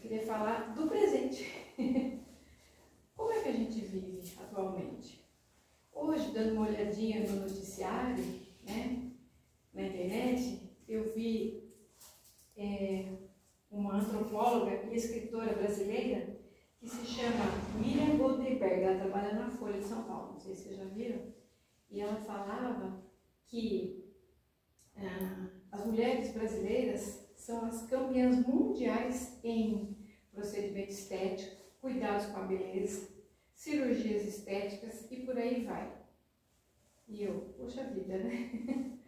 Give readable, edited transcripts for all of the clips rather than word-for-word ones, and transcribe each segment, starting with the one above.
queria falar do presente. Como é que a gente vive atualmente? Hoje, dando uma olhadinha no noticiário, né, na internet, eu vi uma antropóloga e escritora brasileira que se chama Miriam Goldenberg. Ela trabalha na Folha de São Paulo, não sei se vocês já viram. E ela falava que as mulheres brasileiras são as campeãs mundiais em procedimento estético, cuidados com a beleza, cirurgias estéticas e por aí vai. E eu, poxa vida, né?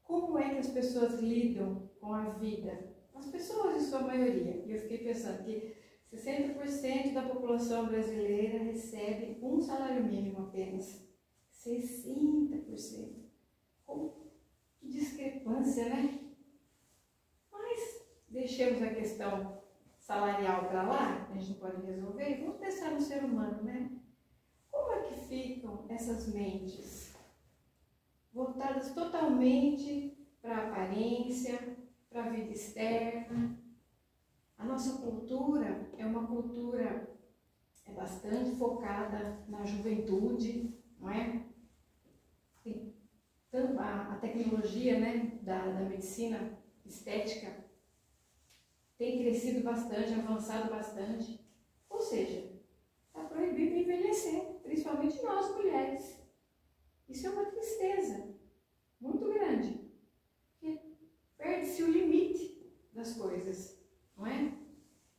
Como é que as pessoas lidam com a vida? As pessoas, em sua maioria. E eu fiquei pensando que 60% da população brasileira recebe um salário mínimo apenas. 60%. Que discrepância, né? Mas deixemos a questão salarial para lá, a gente não pode resolver, e vamos pensar no ser humano, né? Como é que ficam essas mentes voltadas totalmente para a aparência, para a vida externa? A nossa cultura é uma cultura bastante focada na juventude, não é? Tanto a tecnologia, né, da medicina estética tem crescido bastante, avançado bastante. Ou seja, está proibido envelhecer, principalmente nós mulheres. Isso é uma tristeza muito grande, porque perde-se o limite das coisas, não é?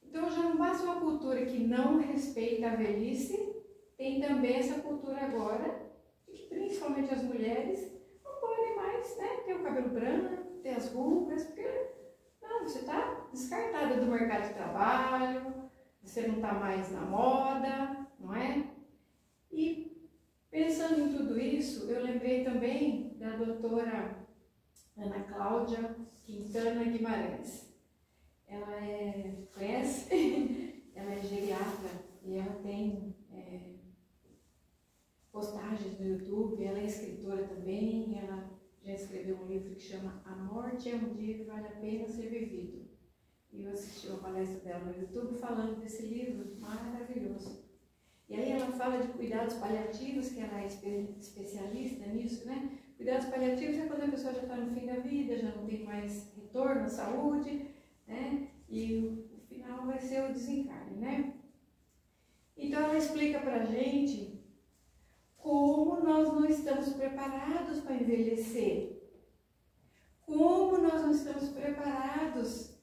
Então já não basta uma cultura que não respeita a velhice, tem também essa cultura agora de que principalmente as mulheres não podem mais, né, ter o cabelo branco, ter as rugas, porque não, você está descartada do mercado de trabalho, você não está mais na moda, não é? E pensando em tudo isso, eu lembrei também da doutora Ana Cláudia Quintana Guimarães. Ela conhece? Ela é geriatra e ela tem postagens no YouTube, ela é escritora também, ela já escreveu um livro que chama A Morte é um Dia que Vale a Pena Ser Vivido. E eu assisti uma palestra dela no YouTube falando desse livro maravilhoso. E aí ela fala de cuidados paliativos, que ela é especialista nisso, né? Cuidados paliativos é quando a pessoa já está no fim da vida, já não tem mais retorno à saúde, né? E o final vai ser o desencarne, né? Então ela explica pra gente como nós não estamos preparados para envelhecer, como nós não estamos preparados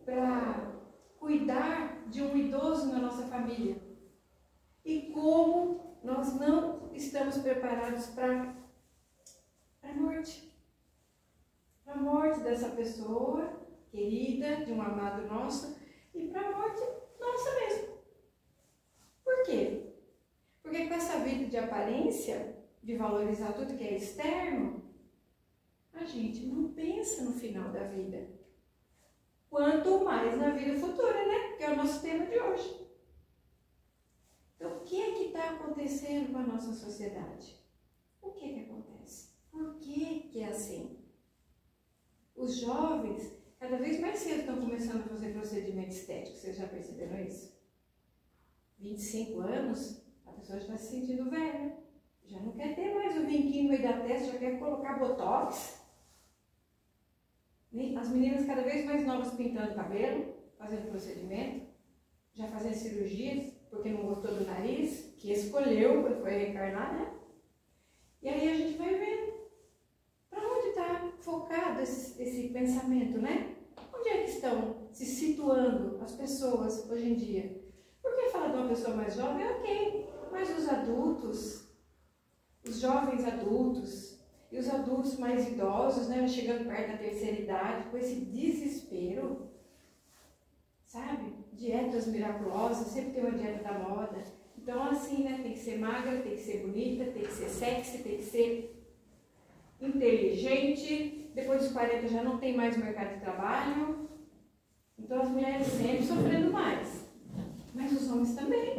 para cuidar de um idoso na nossa família e como nós não estamos preparados para a morte dessa pessoa querida, de um amado nosso, e para a morte nossa mesmo. Por quê? Porque com essa vida de aparência, de valorizar tudo que é externo, a gente não pensa no final da vida. Quanto mais na vida futura, né? Que é o nosso tema de hoje. Então, o que é que está acontecendo com a nossa sociedade? O que é que acontece? Por que é assim? Os jovens, cada vez mais cedo, estão começando a fazer procedimento estético. Vocês já perceberam isso? 25 anos, a pessoa já está se sentindo velha. Já não quer ter mais o vinquinho no meio da testa, já quer colocar botox. As meninas cada vez mais novas pintando o cabelo, fazendo procedimento, já fazendo cirurgias, porque não gostou do nariz, que escolheu quando foi reencarnar, né? E aí a gente vai vendo para onde está focado esse pensamento, né? Onde é que estão se situando as pessoas hoje em dia? Porque falar de uma pessoa mais jovem é ok, mas os adultos, os jovens adultos e os adultos mais idosos, né, chegando perto da terceira idade, com esse desespero, sabe? Dietas miraculosas, sempre tem uma dieta da moda. Então, assim, né, tem que ser magra, tem que ser bonita, tem que ser sexy, tem que ser inteligente. Depois dos 40 já não tem mais mercado de trabalho. Então, as mulheres sempre sofrendo mais. Mas os homens também.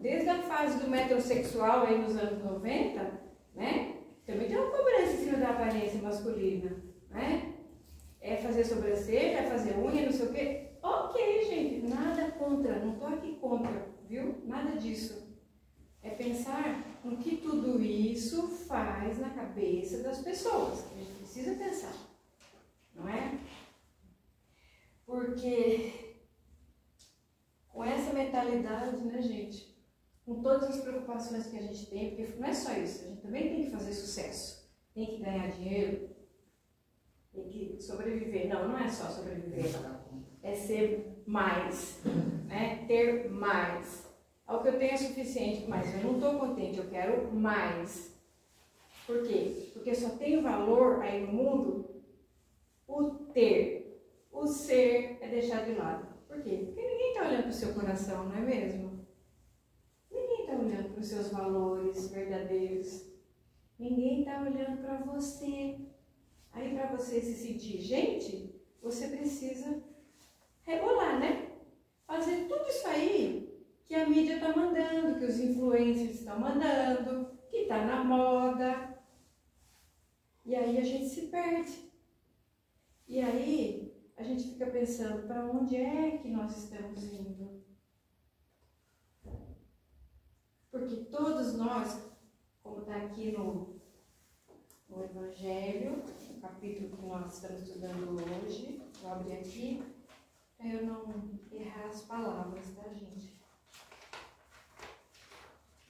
Desde a fase do metrosexual aí nos anos 90, né? Também tem uma cobrança em cima da aparência masculina, né? fazer sobrancelha, vai fazer unha, não sei o quê. Ok, gente, nada contra, não estou aqui contra, viu? Nada disso. É pensar no que tudo isso faz na cabeça das pessoas. A gente precisa pensar, não é? Porque com essa mentalidade, né, gente, com todas as preocupações que a gente tem, porque não é só isso, a gente também tem que fazer sucesso, tem que ganhar dinheiro, tem que sobreviver. Não, não é só sobreviver, é ser mais, né? Ter mais. O que eu tenho é suficiente, mas eu não estou contente, eu quero mais. Por quê? Porque só tem valor aí no mundo o ter. O ser é deixar de lado. Por quê? Porque ninguém está olhando para o seu coração, não é mesmo? Ninguém está olhando para os seus valores verdadeiros. Ninguém está olhando para você. Aí para você se sentir gente, você precisa rebolar, né? Fazer tudo isso aí que a mídia está mandando, que os influencers estão mandando, que está na moda. E aí a gente se perde. E aí a gente fica pensando, para onde é que nós estamos indo? Porque todos nós, como está aqui no Evangelho, no capítulo que nós estamos estudando hoje, vou abrir aqui, para eu não errar as palavras, tá, gente?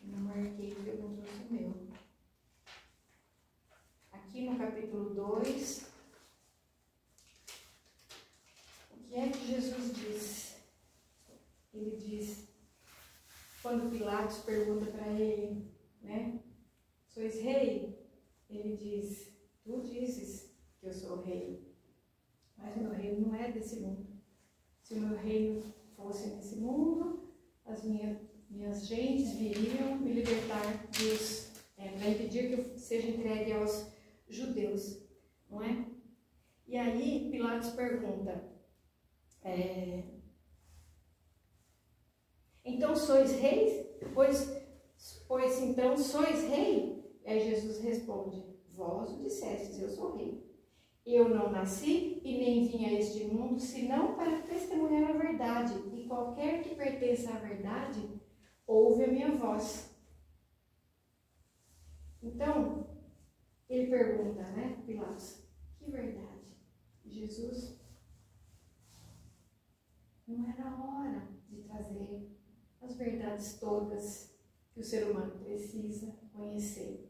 Eu não marquei porque eu não trouxe o meu. Aqui no capítulo 2, o que é que Jesus diz? Ele diz, quando Pilatos pergunta para ele, né? Sois rei? Ele diz, tu dizes que eu sou rei, mas o meu reino não é desse mundo. Se o meu reino fosse nesse mundo, as minhas gentes viriam me libertar para impedir que eu seja entregue aos judeus, não é? E aí Pilatos pergunta, então sois reis? Pois então sois rei? E aí Jesus responde, vós o dissestes, eu sou rei. Eu não nasci e nem vim a este mundo, senão para testemunhar a verdade. E qualquer que pertença à verdade, ouve a minha voz. Então, ele pergunta, né, Pilatos, que verdade? Jesus, não era hora de trazer as verdades todas que o ser humano precisa conhecer.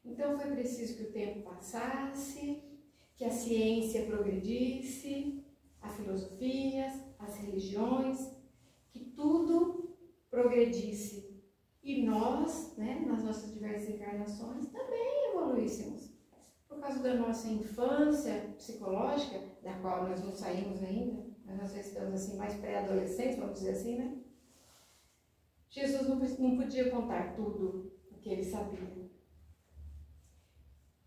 Então foi preciso que o tempo passasse, que a ciência progredisse, a filosofia, as religiões, que tudo progredisse. E nós, né, nas nossas diversas encarnações, também evoluíssemos. Por causa da nossa infância psicológica, da qual nós não saímos ainda, nós já estamos assim, mais pré-adolescentes, vamos dizer assim, né? Jesus não podia contar tudo o que ele sabia.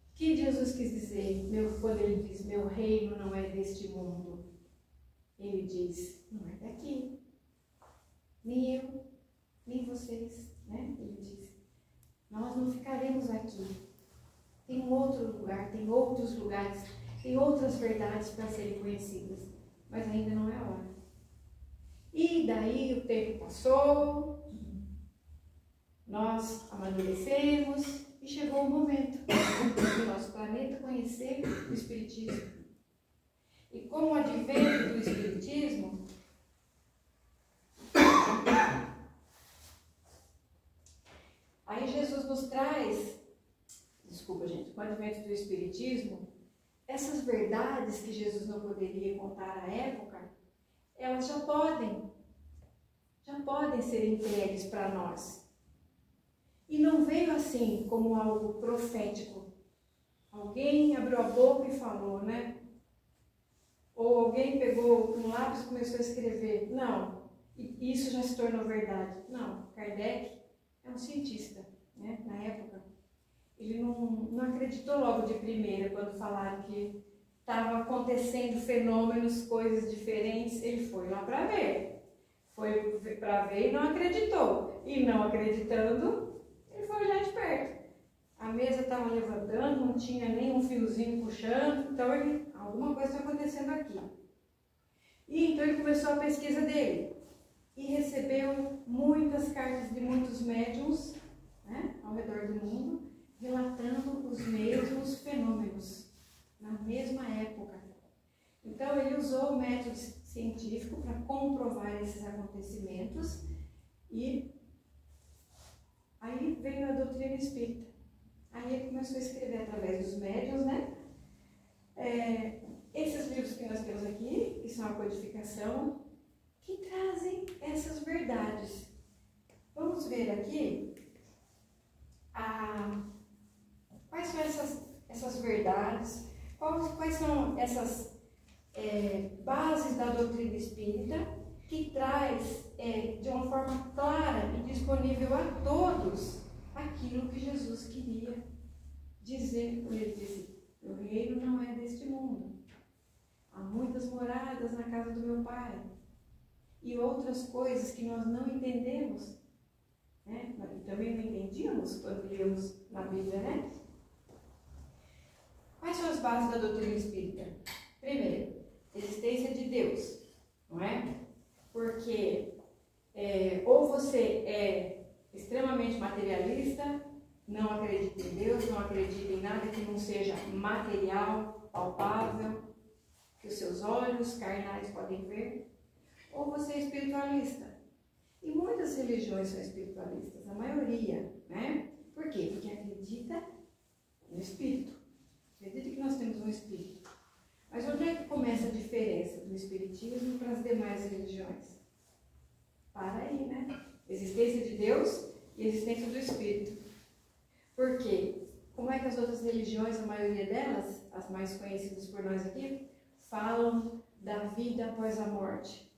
O que Jesus quis dizer quando ele diz, meu reino não é deste mundo? Ele diz, não é daqui. Nem eu, nem vocês, né? Ele diz, nós não ficaremos aqui. Tem um outro lugar, tem outros lugares, tem outras verdades para serem conhecidas, mas ainda não é a hora. E daí o tempo passou, nós amadurecemos e chegou o momento do nosso planeta conhecer o Espiritismo. E com o advento do Espiritismo, aí Jesus nos traz, desculpa gente, com o advento do Espiritismo, essas verdades que Jesus não poderia contar à época, elas já podem ser entregues para nós. E não veio assim como algo profético. Alguém abriu a boca e falou, né? Ou alguém pegou um lápis e começou a escrever. Não, e isso já se tornou verdade. Não, Kardec é um cientista, né? Na época. Ele não acreditou logo de primeira quando falaram que estavam acontecendo fenômenos, coisas diferentes. Ele foi lá para ver. Foi para ver e não acreditou. E não acreditando, ele foi olhar de perto. a mesa estava levantando, não tinha nem um fiozinho puxando, então alguma coisa está acontecendo aqui. E então ele começou a pesquisa dele e recebeu muitas cartas de muitos médiums, né, ao redor do mundo, relatando os mesmos fenômenos, na mesma época. Então ele usou o método científico para comprovar esses acontecimentos e aí veio a doutrina espírita. Aí ele começou a escrever através dos médiuns, né? Esses livros que nós temos aqui, que são a codificação, que trazem essas verdades. Vamos ver aqui quais são essas verdades, quais são essas bases da doutrina espírita, que traz de uma forma clara e disponível a todos aquilo que Jesus queria dizer. Ele disse: o reino não é deste mundo. Há muitas moradas na casa do meu Pai. E outras coisas que nós não entendemos, né? E também não entendíamos quando líamos na Bíblia, né? Quais são as bases da doutrina espírita? Primeiro, existência de Deus, não é? Porque ou você é extremamente materialista, não acredita em Deus, não acredita em nada que não seja material, palpável, que os seus olhos carnais podem ver, ou você é espiritualista. E muitas religiões são espiritualistas, a maioria, né? Por quê? Porque acredita no espírito, acredita que nós temos um espírito. Mas onde é que começa a diferença do espiritismo para as demais religiões? Para aí, né? Existência de Deus e existência do espírito. Por quê? Como é que as outras religiões, a maioria delas, as mais conhecidas por nós aqui, falam da vida após a morte?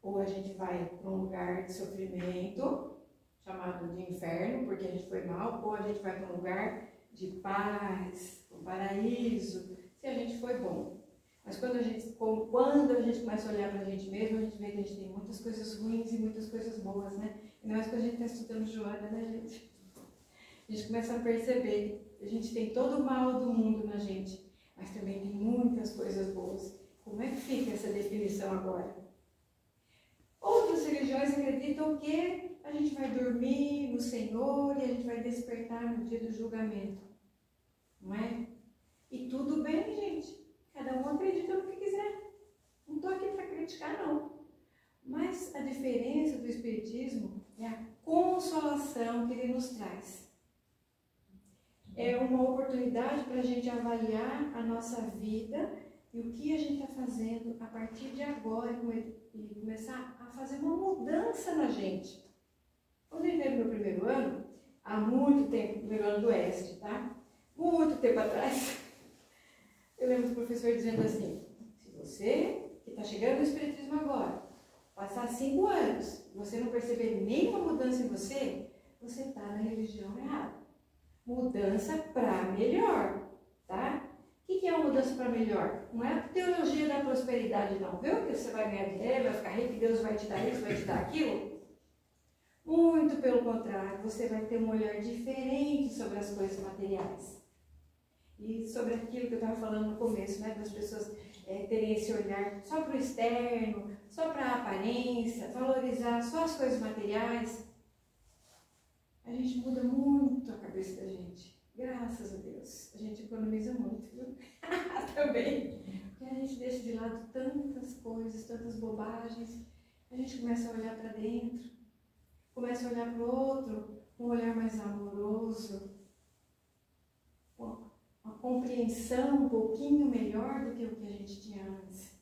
Ou a gente vai para um lugar de sofrimento, chamado de inferno, porque a gente foi mal, ou a gente vai para um lugar de paz, um paraíso, se a gente foi bom. Mas quando a gente começa a olhar para a gente mesmo, a gente vê que a gente tem muitas coisas ruins e muitas coisas boas, né? E não é quando a gente está estudando Joana, né, gente? A gente começa a perceber que a gente tem todo o mal do mundo na gente, mas também tem muitas coisas boas. Como é que fica essa definição agora? Outras religiões acreditam que a gente vai dormir no Senhor e a gente vai despertar no dia do julgamento, não é? E tudo bem, gente. Cada um acredita no que quiser. Não estou aqui para criticar, não. Mas a diferença do Espiritismo é a consolação que ele nos traz. É uma oportunidade para a gente avaliar a nossa vida e o que a gente está fazendo a partir de agora e começar a fazer uma mudança na gente. Quando eu entrei no meu primeiro ano, há muito tempo, primeiro ano do Oeste, tá? Muito tempo atrás, eu lembro do professor dizendo assim: se você, que está chegando no Espiritismo agora, passar 5 anos e você não perceber nenhuma mudança em você, você está na religião errada. Mudança para melhor, tá? O que é uma mudança para melhor? Não é a teologia da prosperidade, não, viu? Que você vai ganhar dinheiro, vai ficar rico, Deus vai te dar isso, vai te dar aquilo. Muito pelo contrário, você vai ter um olhar diferente sobre as coisas materiais. E sobre aquilo que eu estava falando no começo, né? Das pessoas terem esse olhar só para o externo, só para a aparência, valorizar só as coisas materiais. A gente muda muito a cabeça da gente. Graças a Deus. A gente economiza muito, viu? Também. Porque a gente deixa de lado tantas coisas, tantas bobagens. A gente começa a olhar para dentro. Começa a olhar para o outro com um olhar mais amoroso. Uma compreensão um pouquinho melhor do que o que a gente tinha antes.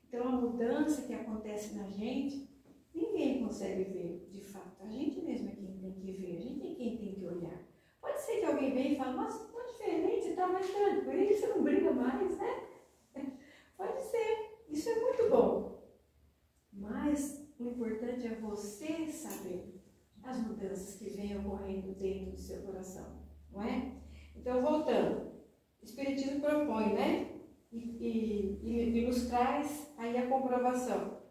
Então, a mudança que acontece na gente, ninguém consegue ver, de fato. A gente mesmo é quem tem que ver, a gente é quem tem que olhar. Pode ser que alguém venha e fale: nossa, tá diferente, você tá mais tranquilo, você não briga mais, né? Pode ser, isso é muito bom. Mas o importante é você saber as mudanças que vêm ocorrendo dentro do seu coração, não é? Então, voltando, o Espiritismo propõe, né? E nos traz aí a comprovação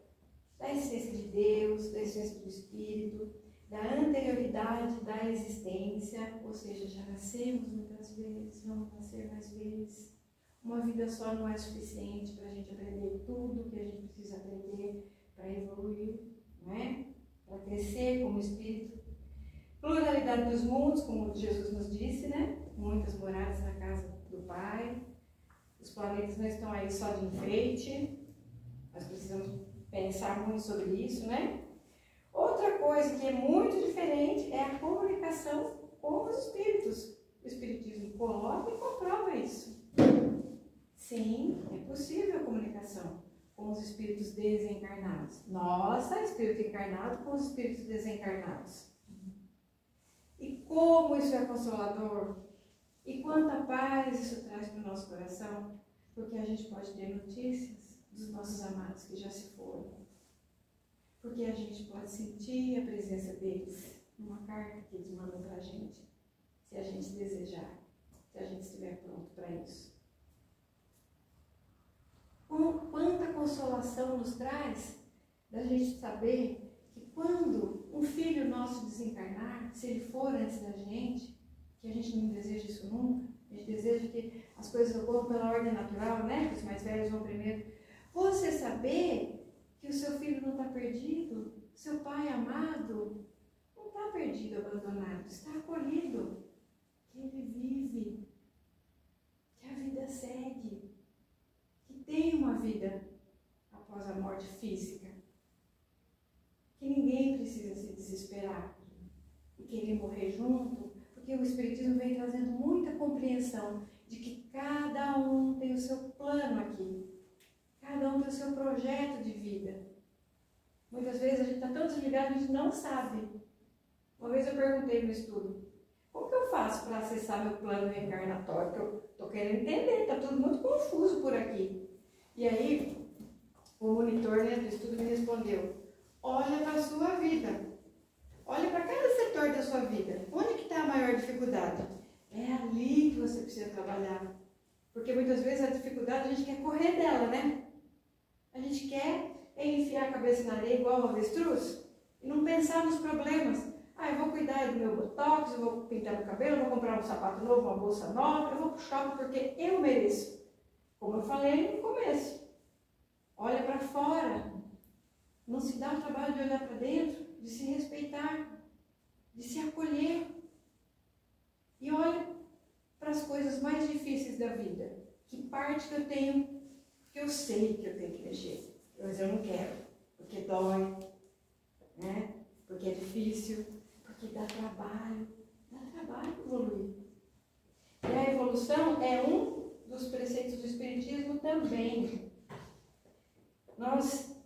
da essência de Deus, da essência do Espírito, da anterioridade da existência, ou seja, já nascemos muitas vezes, vamos nascer mais vezes. Uma vida só não é suficiente para a gente aprender tudo que a gente precisa aprender para evoluir, não é? Para crescer como espírito. Pluralidade dos mundos, como Jesus nos disse, né? Muitas moradas na casa do Pai. Os planetas não estão aí só de enfeite. Nós precisamos pensar muito sobre isso, né? Outra coisa que é muito diferente é a comunicação com os espíritos. O espiritismo coloca e comprova isso. Sim, é possível a comunicação com os espíritos desencarnados. Nossa, espírito encarnado com os espíritos desencarnados. E como isso é consolador? E quanta paz isso traz para o nosso coração? Porque a gente pode ter notícias dos nossos amados que já se foram. Porque a gente pode sentir a presença deles numa carta que eles mandam para a gente, se a gente desejar, se a gente estiver pronto para isso. Quanta consolação nos traz da gente saber que quando um filho nosso desencarnar, se ele for antes da gente, que a gente não deseja isso nunca, a gente deseja que as coisas ocorram pela ordem natural, né? Que os mais velhos vão primeiro. Você saber que o seu filho não está perdido, seu pai amado não está perdido, abandonado, está acolhido, que ele vive, que a vida segue, que tem uma vida após a morte física, que ninguém precisa se desesperar e querer morrer junto, porque o Espiritismo vem trazendo muita compreensão de que cada um tem o seu plano aqui. Cada um tem o seu projeto de vida. Muitas vezes a gente está tão desligado, a gente não sabe. Uma vez eu perguntei no estudo, como que eu faço para acessar meu plano reencarnatório? Porque eu estou querendo entender, está tudo muito confuso por aqui. E aí, o monitor, né, do estudo me respondeu, olha para a sua vida. Olha para cada setor da sua vida. Onde que está a maior dificuldade? É ali que você precisa trabalhar. Porque muitas vezes a dificuldade a gente quer correr dela, né? A gente quer enfiar a cabeça na areia igual uma avestruz e não pensar nos problemas. Eu vou cuidar do meu botox, eu vou pintar meu cabelo, eu vou comprar um sapato novo, uma bolsa nova, eu vou pro shopping porque eu mereço. Como eu falei no começo, olha para fora. Não se dá o trabalho de olhar para dentro, de se respeitar, de se acolher. E olha para as coisas mais difíceis da vida. Que parte que eu tenho, que eu sei que eu tenho que mexer, mas eu não quero, porque dói, né? Porque é difícil, porque dá trabalho evoluir. E a evolução é um dos preceitos do Espiritismo também. Nós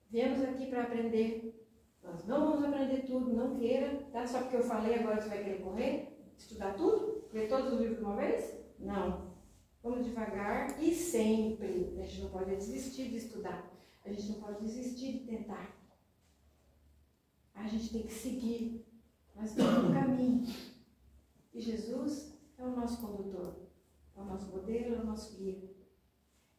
viemos aqui para aprender, nós não vamos aprender tudo, não queira, tá? Só porque eu falei agora você vai querer correr, estudar tudo, ler todos os livros de uma vez? Não. Vamos devagar e sempre. A gente não pode desistir de estudar. A gente não pode desistir de tentar. A gente tem que seguir. Nós temos um caminho. E Jesus é o nosso condutor. É o nosso modelo, é o nosso guia.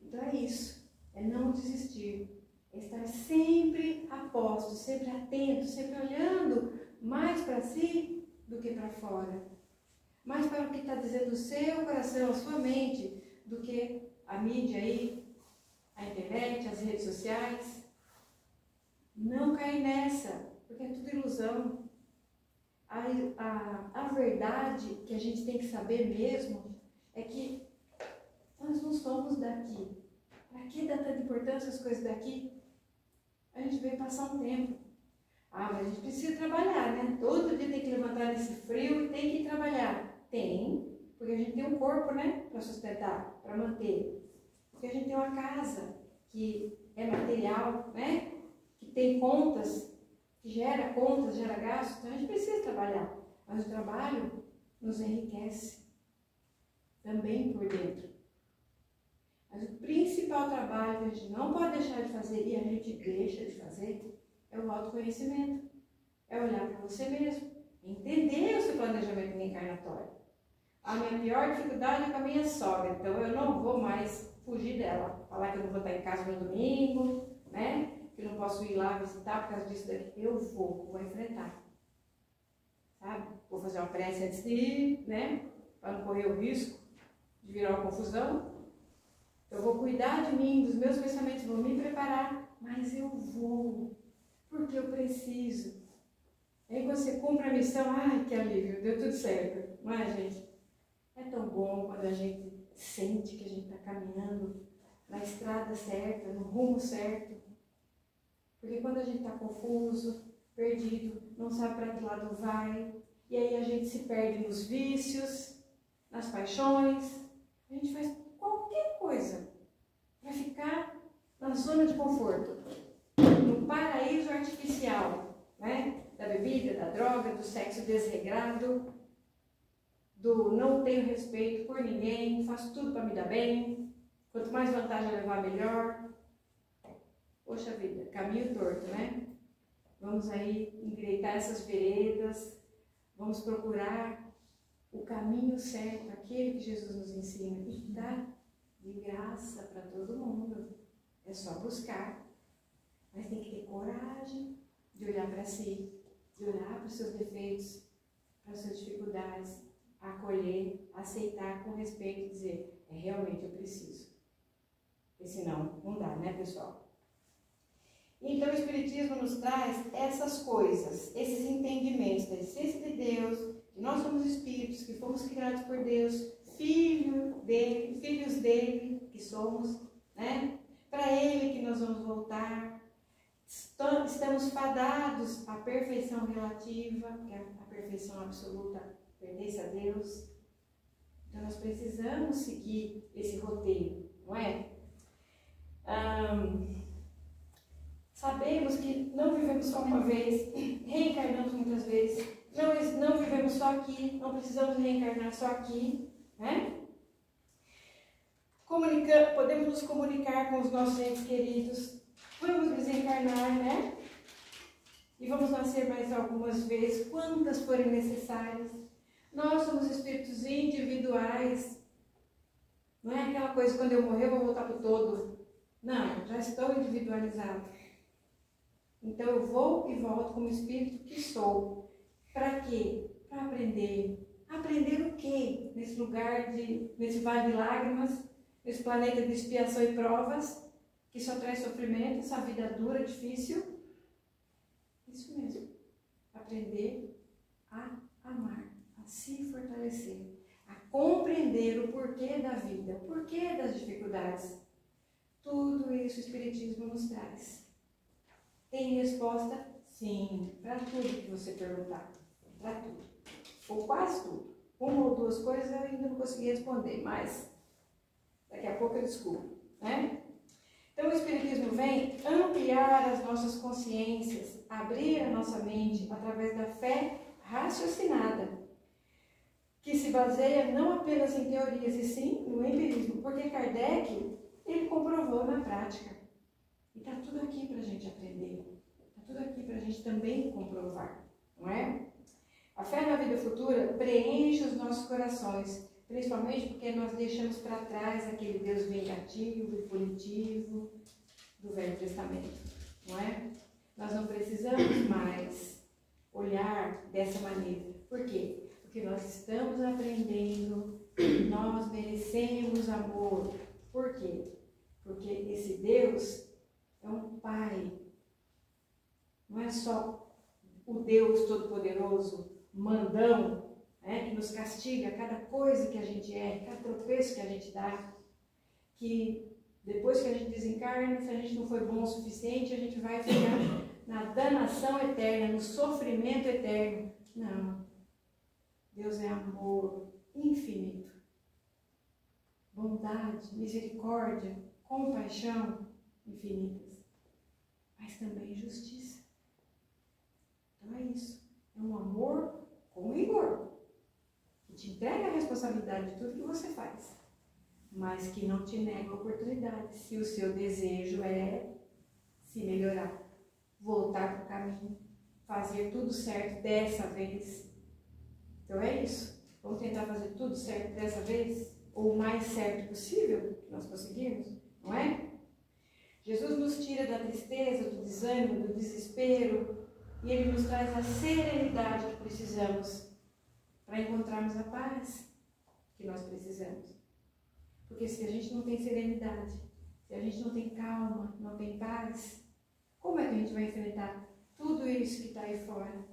Então é isso. É não desistir. É estar sempre a posto, sempre atento, sempre olhando mais para si do que para fora. Mais para o que está dizendo o seu coração, a sua mente, do que a mídia aí, a internet, as redes sociais. Não cair nessa, porque é tudo ilusão. A verdade que a gente tem que saber mesmo é que nós não somos daqui. Para que dar tanta importância às coisas daqui? A gente veio passar um tempo. Mas a gente precisa trabalhar, né? Todo dia tem que levantar nesse frio e tem que ir trabalhar. Tem, porque a gente tem um corpo, né, para sustentar, para manter. Porque a gente tem uma casa que é material, né, que tem contas, que gera contas, gera gastos, então a gente precisa trabalhar. Mas o trabalho nos enriquece também por dentro. Mas o principal trabalho que a gente não pode deixar de fazer, e a gente deixa de fazer, é o autoconhecimento. É olhar para você mesmo, entender o seu planejamento reencarnatório. A minha pior dificuldade é com a minha sogra, então eu não vou mais fugir dela. Falar que eu não vou estar em casa no domingo, né? Que eu não posso ir lá visitar por causa disso daqui. Eu vou enfrentar. sabe? Vou fazer uma prece antes de ir, né? Para não correr o risco de virar uma confusão. Eu vou cuidar de mim, dos meus pensamentos, vou me preparar, mas eu vou, porque eu preciso. Aí você cumpre a missão, ai que alívio, deu tudo certo, não é, gente? É tão bom quando a gente sente que a gente está caminhando na estrada certa, no rumo certo. Porque quando a gente está confuso, perdido, não sabe para que lado vai, e aí a gente se perde nos vícios, nas paixões, a gente faz qualquer coisa para ficar na zona de conforto, no paraíso artificial, né? Da bebida, da droga, do sexo desregrado, do não tenho respeito por ninguém, faço tudo para me dar bem, quanto mais vantagem eu levar, melhor. Poxa vida, caminho torto, né? Vamos aí endireitar essas veredas, vamos procurar o caminho certo, aquele que Jesus nos ensina, e dá de graça para todo mundo. É só buscar. Mas tem que ter coragem de olhar para si, de olhar para os seus defeitos, para as suas dificuldades, acolher, aceitar com respeito e dizer, realmente eu preciso. Porque senão não dá, né, pessoal? Então o Espiritismo nos traz essas coisas, esses entendimentos da essência de Deus, que nós somos espíritos, que fomos criados por Deus, filhos dele que somos, né? Para ele que nós vamos voltar. Estamos fadados à perfeição relativa, porque a perfeição absoluta pertence a Deus. Então nós precisamos seguir esse roteiro, não é? Sabemos que não vivemos só uma vez, reencarnamos muitas vezes, não vivemos só aqui, não precisamos reencarnar só aqui, né? Podemos nos comunicar com os nossos entes queridos, vamos desencarnar, né? E vamos nascer mais algumas vezes, quantas forem necessárias. Nós somos espíritos individuais, não é aquela coisa, quando eu morrer eu vou voltar para o todo. Não, já estou individualizado. Então eu vou e volto como espírito que sou. Para quê? Para aprender. Aprender o quê? Nesse lugar, nesse vale de lágrimas, nesse planeta de expiação e provas, que só traz sofrimento, essa vida dura, difícil. Isso mesmo. Aprender a amar, a se fortalecer, a compreender o porquê da vida, o porquê das dificuldades. Tudo isso o Espiritismo nos traz. Tem resposta? Sim, para tudo que você perguntar. Para tudo. Ou quase tudo. Uma ou duas coisas eu ainda não consegui responder, mas daqui a pouco eu descubro, né? Então o Espiritismo vem ampliar as nossas consciências, abrir a nossa mente através da fé raciocinada, que se baseia não apenas em teorias, e sim no empirismo, porque Kardec, ele comprovou na prática. E está tudo aqui para a gente aprender, está tudo aqui para a gente também comprovar, não é? A fé na vida futura preenche os nossos corações, principalmente porque nós deixamos para trás aquele Deus vingativo e punitivo do Velho Testamento, não é? Nós não precisamos mais olhar dessa maneira. Por quê? Porque nós estamos aprendendo que nós merecemos amor. Por quê? Porque esse Deus é um Pai. Não é só o Deus Todo-Poderoso, mandão, né, que nos castiga cada coisa que a gente cada tropeço que a gente dá, que depois que a gente desencarna, se a gente não foi bom o suficiente, a gente vai ficar na danação eterna, no sofrimento eterno. Não. Deus é amor infinito. Bondade, misericórdia, compaixão infinitas. Mas também justiça. Então é isso. É um amor com rigor. Que te entrega a responsabilidade de tudo que você faz. Mas que não te nega a oportunidade. Se o seu desejo é se melhorar. Voltar para o caminho. Fazer tudo certo dessa vez. Então é isso. Vamos tentar fazer tudo certo dessa vez? Ou o mais certo possível que nós conseguirmos. Não é? Jesus nos tira da tristeza, do desânimo, do desespero, E Ele nos traz a serenidade que precisamos para encontrarmos a paz que nós precisamos. Porque se a gente não tem serenidade, se a gente não tem calma, não tem paz, como é que a gente vai enfrentar tudo isso que está aí fora?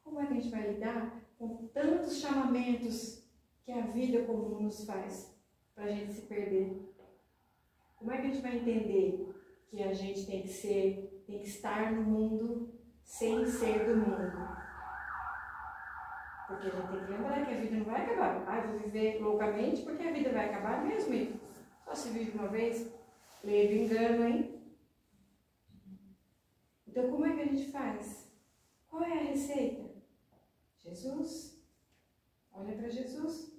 Como é que a gente vai lidar com tantos chamamentos que a vida comum nos faz para a gente se perder? Como é que a gente vai entender que a gente tem que estar no mundo sem ser do mundo? Porque a gente tem que lembrar que a vida não vai acabar. Ah, eu vou viver loucamente porque a vida vai acabar mesmo. E só se vive uma vez. Lei do engano, hein? Então, como é que a gente faz? Qual é a receita? Jesus. Olha para Jesus.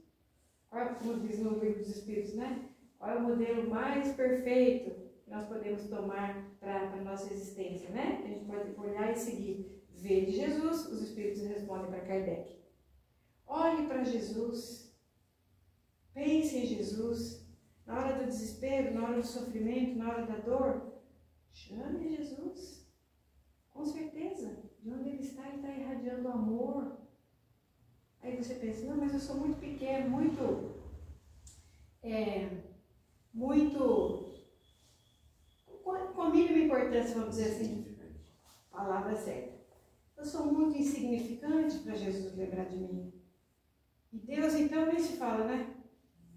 Como diz no livro dos Espíritos, né? Qual é o modelo mais perfeito que nós podemos tomar para a nossa existência, né? A gente pode olhar e seguir. Ver de Jesus, os Espíritos respondem para Kardec. Olhe para Jesus. Pense em Jesus. Na hora do desespero, na hora do sofrimento, na hora da dor, chame Jesus. Com certeza, de onde ele está irradiando amor. Aí você pensa, não, mas eu sou muito pequeno, muito, com a mínima importância, vamos dizer assim, palavra certa. Eu sou muito insignificante para Jesus lembrar de mim. E Deus, então, nem se fala, né?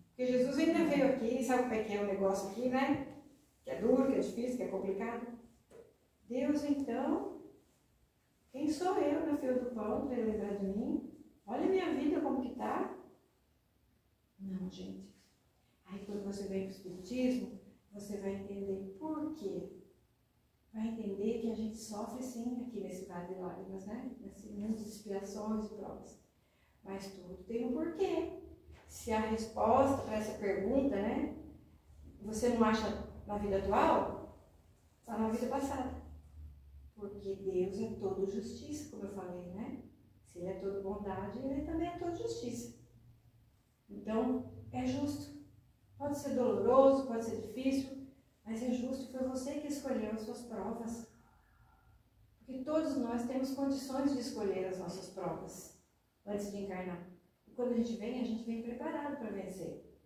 Porque Jesus ainda veio aqui, sabe como é que é o negócio aqui, né? Que é duro, que é difícil, que é complicado. Deus, então, quem sou eu na fila do pão para ele lembrar de mim? Olha a minha vida como que tá. Não, gente. Aí quando você vem para o Espiritismo, você vai entender por quê. Vai entender que a gente sofre sim aqui nesse vale de lágrimas, né? Nesse mundo de expiações e provas. Mas tudo tem um porquê. Se a resposta para essa pergunta, né? Você não acha na vida atual, está na vida passada. Porque Deus é todo justiça, como eu falei, né? Se Ele é todo bondade, Ele também é todo justiça. Então, é justo. Pode ser doloroso, pode ser difícil, mas é justo. Foi você que escolheu as suas provas. Porque todos nós temos condições de escolher as nossas provas antes de encarnar. E quando a gente vem preparado para vencer.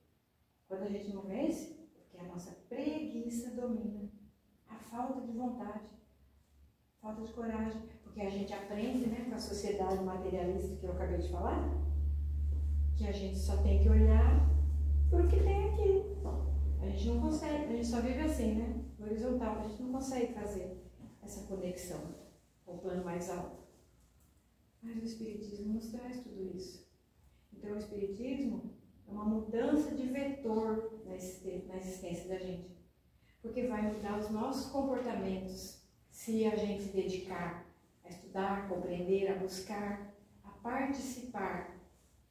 Quando a gente não vence, porque a nossa preguiça domina. A falta de vontade, falta de coragem. Porque a gente aprende, né, com a sociedade materialista que eu acabei de falar, que a gente só tem que olhar para o que tem aqui. A gente não consegue, a gente só vive assim, né? Horizontal, a gente não consegue fazer essa conexão com o plano mais alto. Mas o Espiritismo nos traz tudo isso. Então o Espiritismo é uma mudança de vetor na existência da gente. Porque vai mudar os nossos comportamentos se a gente se dedicar a estudar, a compreender, a buscar, a participar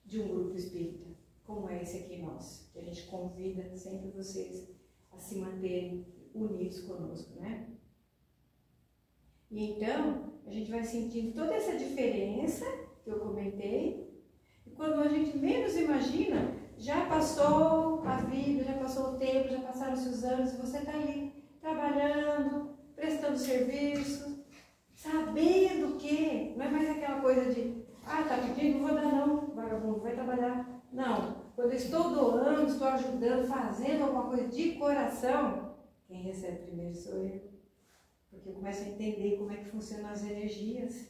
de um grupo espírita, como é esse aqui nosso, que a gente convida sempre vocês a se manterem unidos conosco, né? E então, a gente vai sentindo toda essa diferença que eu comentei, e quando a gente menos imagina, já passou a vida, já passou o tempo, já passaram-se os anos, e você está ali, trabalhando, prestando serviço, sabendo que não é mais aquela coisa de, tá pedindo, não vou dar não, vagabundo, vai trabalhar. Não, quando eu estou doando, estou ajudando, fazendo alguma coisa de coração, quem recebe primeiro sou eu. Porque eu começo a entender como é que funcionam as energias.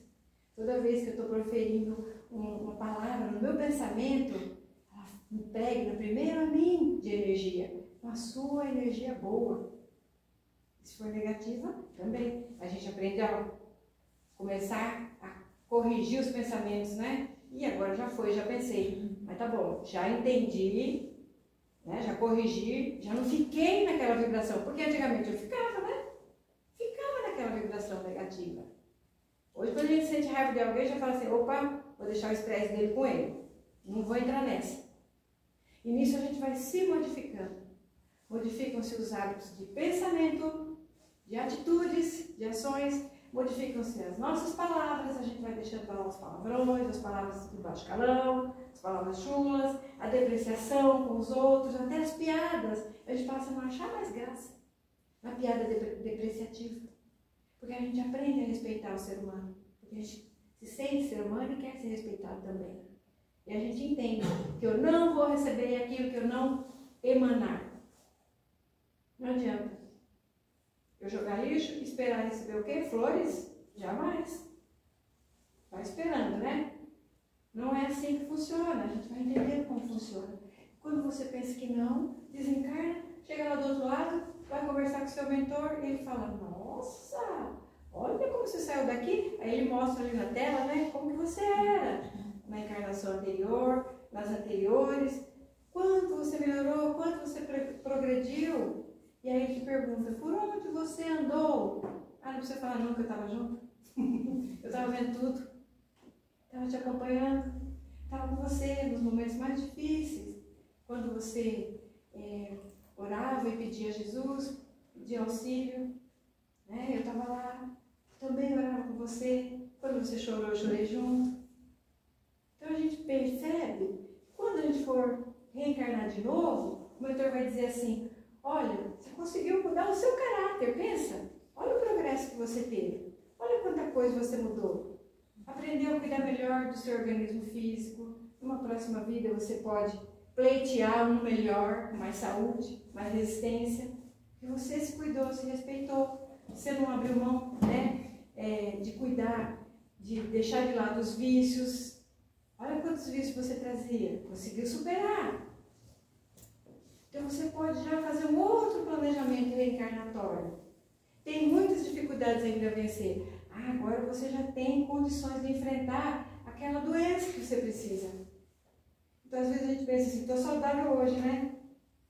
Toda vez que eu estou proferindo uma palavra no meu pensamento, ela impregna primeiro a mim de energia, com a sua energia boa. Se for negativa, também. A gente aprende a começar a corrigir os pensamentos, né? E agora já foi, já pensei. Mas tá bom, já entendi, né? Já corrigi, já não fiquei naquela vibração. Porque antigamente eu ficava, né? Ficava naquela vibração negativa. Hoje, quando a gente sente raiva de alguém, já fala assim, opa, vou deixar o estresse dele com ele. Não vou entrar nessa. E nisso a gente vai se modificando. Modificam-se os hábitos de pensamento, de atitudes, de ações, modificam-se as nossas palavras, a gente vai deixando para lá os palavrões, as palavras de baixo calão, as palavras chulas, a depreciação com os outros, até as piadas. A gente passa a não achar mais graça na piada depreciativa. Porque a gente aprende a respeitar o ser humano. Porque a gente se sente ser humano e quer ser respeitado também. E a gente entende que eu não vou receber aquilo que eu não emanar. Não adianta eu jogar lixo e esperar receber o quê? Flores? Jamais. Vai esperando, né? Não é assim que funciona. A gente vai entender como funciona. Quando você pensa que não, desencarna, chega lá do outro lado, vai conversar com seu mentor e ele fala, nossa, olha como você saiu daqui. Aí ele mostra ali na tela, né, como que você era na encarnação anterior, nas anteriores, quanto você melhorou, quanto você progrediu. E aí ele te pergunta, por onde você andou? Ah, não precisa falar não que eu estava junto. Eu estava vendo tudo. Estava te acompanhando. Estava com você nos momentos mais difíceis. Quando você orava e pedia a Jesus, pedia auxílio. Né? Eu estava lá. Também orava com você. Quando você chorou, eu chorei junto. Então a gente percebe, quando a gente for reencarnar de novo, o mentor vai dizer assim, olha, você conseguiu mudar o seu caráter, pensa. Olha o progresso que você teve. Olha quanta coisa você mudou. Aprendeu a cuidar melhor do seu organismo físico. Numa próxima vida você pode pleitear um melhor, com mais saúde, mais resistência. E você se cuidou, se respeitou. Você não abriu mão, né, de cuidar, de deixar de lado os vícios. Olha quantos vícios você trazia. Conseguiu superar. Então você pode já fazer um outro planejamento reencarnatório. Tem muitas dificuldades ainda a vencer. Ah, agora você já tem condições de enfrentar aquela doença que você precisa. Então às vezes a gente pensa assim, estou saudável hoje, né?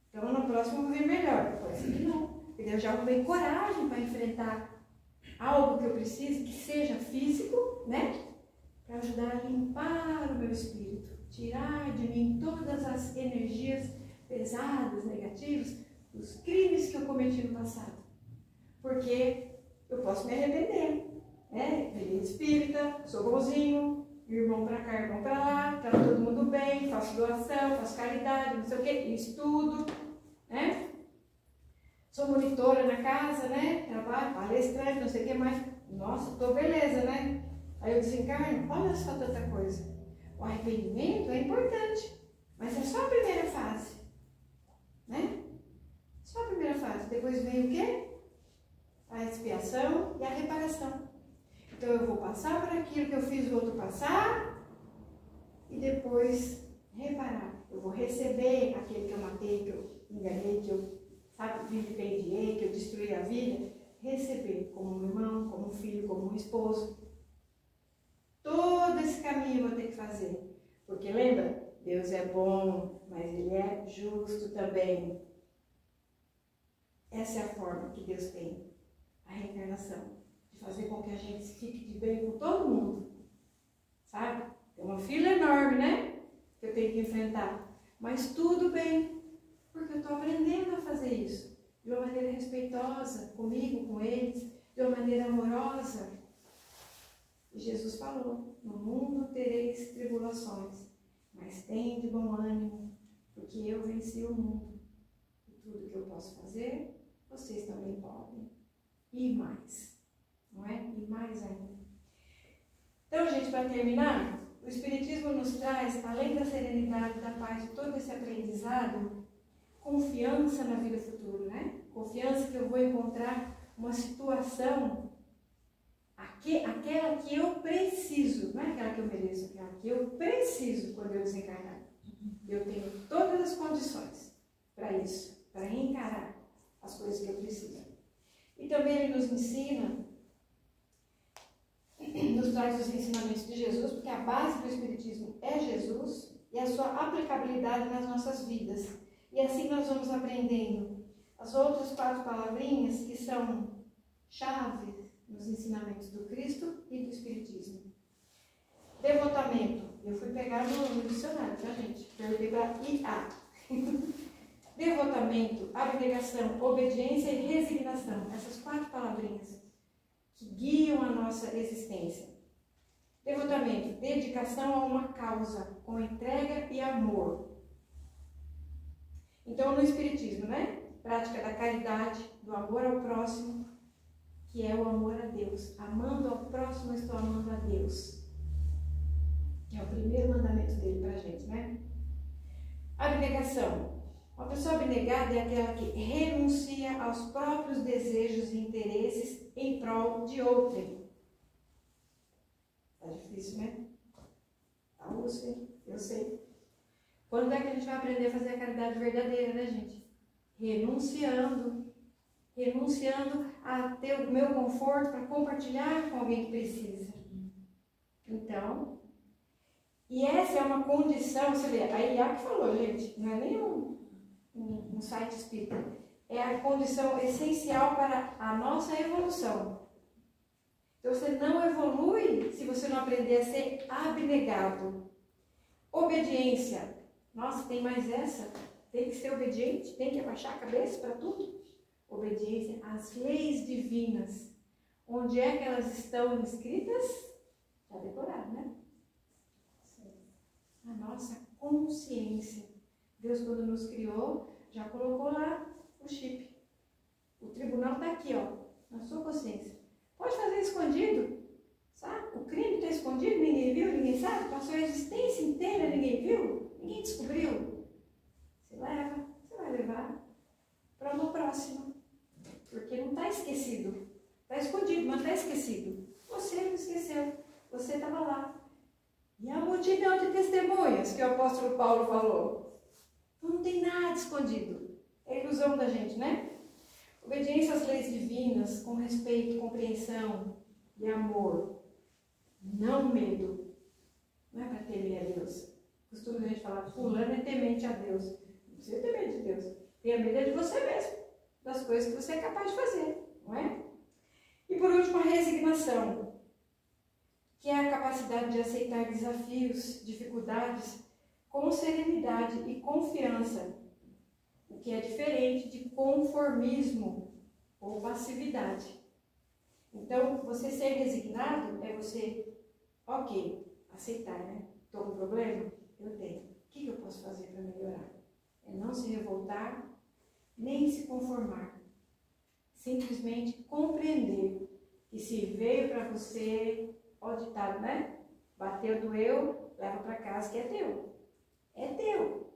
Então na próxima eu vou vir melhor. Pode ser que não. Porque eu já arrumei coragem para enfrentar algo que eu preciso, que seja físico, né? Para ajudar a limpar o meu espírito. Tirar de mim todas as energias pesadas, negativas, dos crimes que eu cometi no passado. Porque eu posso me arrepender, né? Virei espírita, sou bonzinho, irmão pra cá, irmão pra lá, tá todo mundo bem, faço doação, faço caridade, não sei o que, estudo, né? Sou monitora na casa, né? Trabalho, palestrante, não sei o que mais. Nossa, tô beleza, né? Aí eu desencarno, olha só tanta coisa. O arrependimento é importante, mas é só a primeira fase, né? Só a primeira fase. Depois vem o quê? A expiação e a reparação. Então eu vou passar por aquilo que eu fiz o outro passar e depois reparar. Eu vou receber aquele que eu matei, que eu enganei, que eu vilipendiei, que eu destruí a vida. Receber como um irmão, como um filho, como um esposo. Todo esse caminho eu vou ter que fazer. Porque lembra? Deus é bom, mas Ele é justo também. Essa é a forma que Deus tem. A reencarnação. De fazer com que a gente fique de bem com todo mundo. Sabe? É uma fila enorme, né? Que eu tenho que enfrentar. Mas tudo bem. Porque eu estou aprendendo a fazer isso. De uma maneira respeitosa, comigo, com eles. De uma maneira amorosa. E Jesus falou, no mundo tereis tribulações, mas tenha de bom ânimo, porque eu venci o mundo. E tudo que eu posso fazer, vocês também podem. E mais, não é? E mais ainda. Então, gente, para terminar, o Espiritismo nos traz, além da serenidade, da paz, de todo esse aprendizado, confiança na vida futura, né? Confiança que eu vou encontrar uma situação, aquela que eu preciso, não é aquela que eu mereço, aquela que eu preciso quando eu desencarnar. Eu tenho todas as condições para isso, para encarar as coisas que eu preciso. E também ele nos ensina, nos traz os ensinamentos de Jesus, porque a base do Espiritismo é Jesus e a sua aplicabilidade nas nossas vidas. E assim nós vamos aprendendo as outras 4 palavrinhas que são chave nos ensinamentos do Cristo e do Espiritismo. Devotamento. Eu fui pegar no dicionário, tá, gente? Perguntei para IA. Devotamento, abnegação, obediência e resignação. Essas 4 palavrinhas que guiam a nossa existência. Devotamento, dedicação a uma causa, com entrega e amor. Então, no Espiritismo, né? Prática da caridade, do amor ao próximo, que é o amor a Deus. Amando ao próximo, estou amando a Deus. Que é o primeiro mandamento dele para a gente, né? Abnegação. Uma pessoa abnegada é aquela que renuncia aos próprios desejos e interesses em prol de outrem. Tá difícil, né? Tá osso, eu sei. Quando é que a gente vai aprender a fazer a caridade verdadeira, né, gente? Renunciando a ter o meu conforto para compartilhar com alguém que precisa. Então, e essa é uma condição, você vê, a IAC falou, gente, não é nem um site espírita, é a condição essencial para a nossa evolução. Então, você não evolui se você não aprender a ser abnegado. Obediência. Nossa, tem mais essa? Tem que ser obediente? Tem que abaixar a cabeça para tudo? Obediência às leis divinas. Onde é que elas estão inscritas? Já decoraram, né? A nossa consciência. Deus, quando nos criou, já colocou lá o chip. O tribunal está aqui, ó, na sua consciência. Pode fazer escondido, sabe? O crime está escondido, ninguém viu, ninguém sabe. Passou a existência inteira, ninguém viu, ninguém descobriu. Você vai levar para uma próxima. Porque não está esquecido. Está escondido, mas está esquecido. Você não esqueceu. Você estava lá. E a multidão de testemunhas que o apóstolo Paulo falou. Não tem nada escondido. É ilusão da gente, né? Obediência às leis divinas, com respeito, compreensão e amor. Não medo. Não é para temer a Deus. Costuma a gente falar, fulano é temente a Deus. Não precisa ter medo de Deus. Tenha medo de você mesmo. Das coisas que você é capaz de fazer. Não é? E por último, a resignação. Que é a capacidade de aceitar desafios, dificuldades, com serenidade e confiança, o que é diferente de conformismo ou passividade. Então, você ser resignado é você, ok, aceitar, né? Estou com problema? Eu tenho. O que eu posso fazer para melhorar? É não se revoltar, nem se conformar. Simplesmente compreender que se veio para você... Ó, ditado, né? Bateu, doeu, leva para casa que é teu. É teu.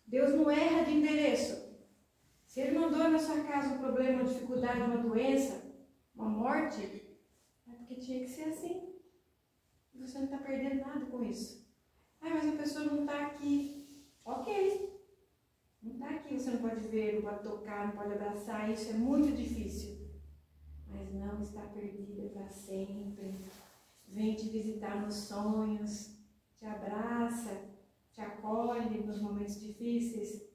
Deus não erra de endereço. Se Ele mandou na sua casa um problema, uma dificuldade, uma doença, uma morte, é porque tinha que ser assim. E você não está perdendo nada com isso. Ah, mas a pessoa não está aqui. Ok. Não está aqui, você não pode ver, não pode tocar, não pode abraçar. Isso é muito difícil. Mas não está perdida para sempre. Vem te visitar nos sonhos, te abraça, te acolhe nos momentos difíceis.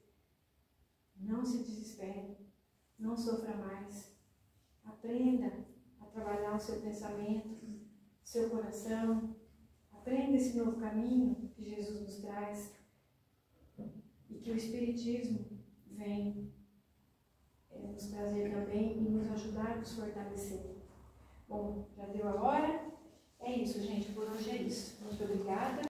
Não se desespere, não sofra mais. Aprenda a trabalhar o seu pensamento, o seu coração. Aprenda esse novo caminho que Jesus nos traz e que o Espiritismo vem nos trazer também e nos ajudar a nos fortalecer. Bom, já deu a hora? É isso, gente. Por hoje é isso. Muito obrigada.